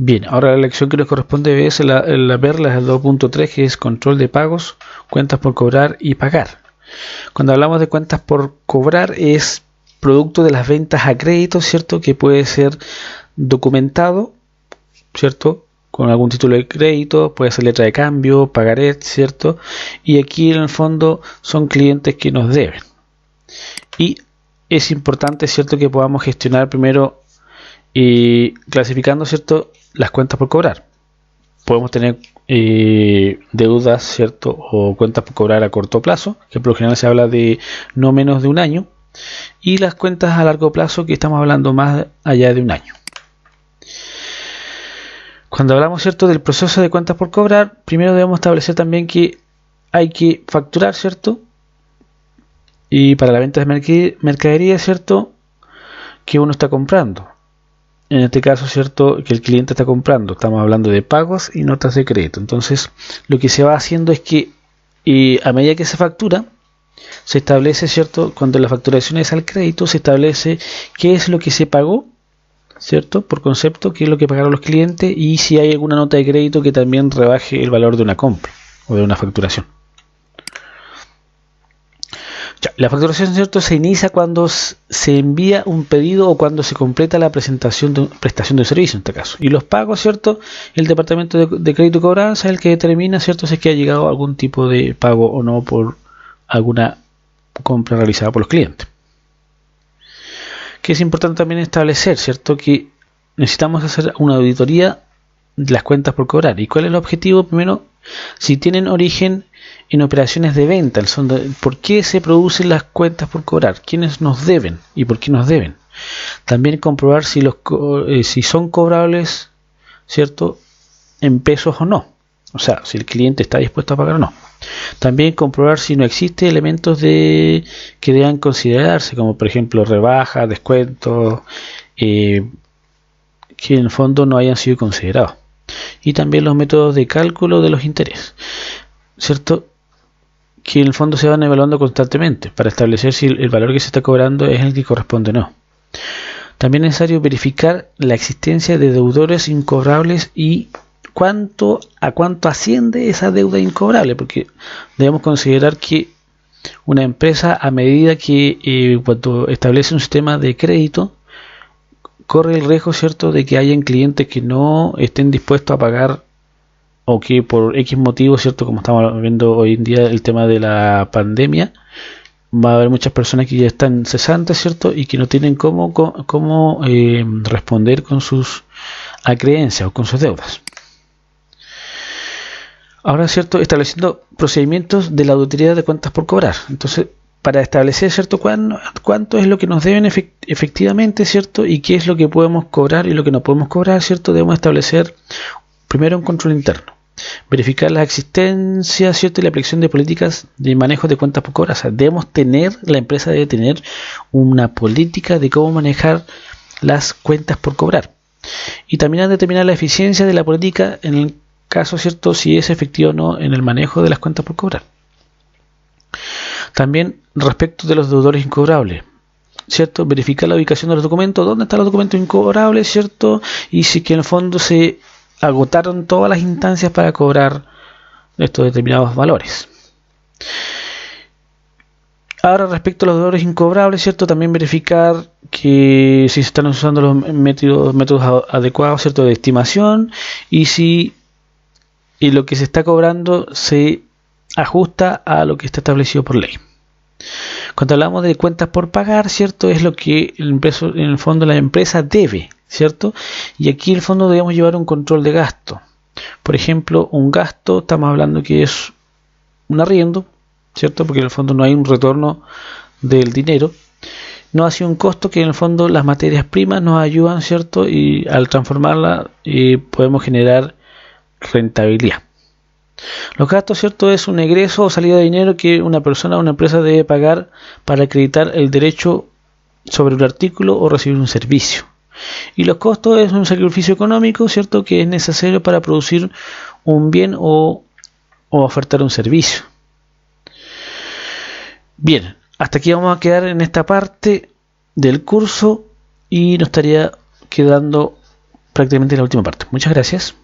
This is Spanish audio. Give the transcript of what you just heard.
Bien, ahora la lección que nos corresponde es la perla del 2.3, que es control de pagos, cuentas por cobrar y pagar. Cuando hablamos de cuentas por cobrar es producto de las ventas a crédito, ¿cierto? Que puede ser documentado, ¿cierto? Con algún título de crédito, puede ser letra de cambio, pagaré, ¿cierto? Y aquí en el fondo son clientes que nos deben. Y es importante, ¿cierto?, que podamos gestionar primero clasificando, ¿cierto?, las cuentas por cobrar. Podemos tener deudas, ¿cierto?, o cuentas por cobrar a corto plazo, que por lo general se habla de no menos de un año, y las cuentas a largo plazo, que estamos hablando más allá de un año. Cuando hablamos, ¿cierto?, del proceso de cuentas por cobrar, primero debemos establecer también que hay que facturar, ¿cierto?, y para la venta de mercadería, ¿cierto?, que uno está comprando. En este caso, ¿cierto?, que el cliente está comprando. Estamos hablando de pagos y notas de crédito. Entonces, lo que se va haciendo es que a medida que se factura, se establece, ¿cierto?, cuando la facturación es al crédito, se establece qué es lo que se pagó, ¿cierto?, por concepto, qué es lo que pagaron los clientes, y si hay alguna nota de crédito que también rebaje el valor de una compra o de una facturación. La facturación, ¿cierto?, se inicia cuando se envía un pedido o cuando se completa la prestación de un servicio, en este caso. Y los pagos, ¿cierto?, el departamento de crédito y cobranza es el que determina, ¿cierto?, si es que ha llegado algún tipo de pago o no por alguna compra realizada por los clientes. Que es importante también establecer, ¿cierto?, que necesitamos hacer una auditoría de las cuentas por cobrar. ¿Y cuál es el objetivo? Primero, si tienen origen en operaciones de venta, ¿por qué se producen las cuentas por cobrar? ¿Quiénes nos deben y por qué nos deben? También comprobar si son cobrables, ¿cierto?, en pesos o no. O sea, si el cliente está dispuesto a pagar o no. También comprobar si no existen elementos que deban considerarse, como por ejemplo rebajas, descuentos, que en el fondo no hayan sido considerados. Y también los métodos de cálculo de los intereses, ¿cierto?, que en el fondo se van evaluando constantemente para establecer si el valor que se está cobrando es el que corresponde o no. También es necesario verificar la existencia de deudores incobrables y a cuánto asciende esa deuda incobrable, porque debemos considerar que una empresa, a medida que cuando establece un sistema de crédito, corre el riesgo, ¿cierto?, de que hayan clientes que no estén dispuestos a pagar, o que por X motivo, ¿cierto?, como estamos viendo hoy en día el tema de la pandemia, va a haber muchas personas que ya están cesantes, ¿cierto?, y que no tienen cómo responder con sus acreencias o con sus deudas. Ahora, ¿cierto?, estableciendo procedimientos de la auditoría de cuentas por cobrar. Entonces, para establecer, ¿cierto?, cuánto es lo que nos deben efectivamente, ¿cierto?, y qué es lo que podemos cobrar y lo que no podemos cobrar, ¿cierto?, debemos establecer primero un control interno, verificar la existencia, ¿cierto?, y la aplicación de políticas de manejo de cuentas por cobrar. O sea, la empresa debe tener una política de cómo manejar las cuentas por cobrar. Y también determinar la eficiencia de la política en el caso, ¿cierto?, si es efectivo o no en el manejo de las cuentas por cobrar. También respecto de los deudores incobrables, ¿cierto?, verificar la ubicación de los documentos, dónde están los documentos incobrables, ¿cierto?, y si que en el fondo se agotaron todas las instancias para cobrar estos determinados valores. Ahora, respecto a los deudores incobrables, ¿cierto?, también verificar que si se están usando los métodos adecuados, ¿cierto?, de estimación, y si lo que se está cobrando se ajusta a lo que está establecido por ley. Cuando hablamos de cuentas por pagar, ¿cierto?, es lo que en el fondo la empresa debe, ¿cierto? Y aquí en el fondo debemos llevar un control de gasto. Por ejemplo, un gasto, estamos hablando que es un arriendo, ¿cierto?, porque en el fondo no hay un retorno del dinero. No ha sido un costo que en el fondo las materias primas nos ayudan, ¿cierto?, y al transformarla podemos generar rentabilidad. Los gastos, ¿cierto?, es un egreso o salida de dinero que una persona o una empresa debe pagar para acreditar el derecho sobre un artículo o recibir un servicio. Y los costos es un sacrificio económico, ¿cierto?, que es necesario para producir un bien o ofertar un servicio. Bien, hasta aquí vamos a quedar en esta parte del curso y nos estaría quedando prácticamente la última parte. Muchas gracias.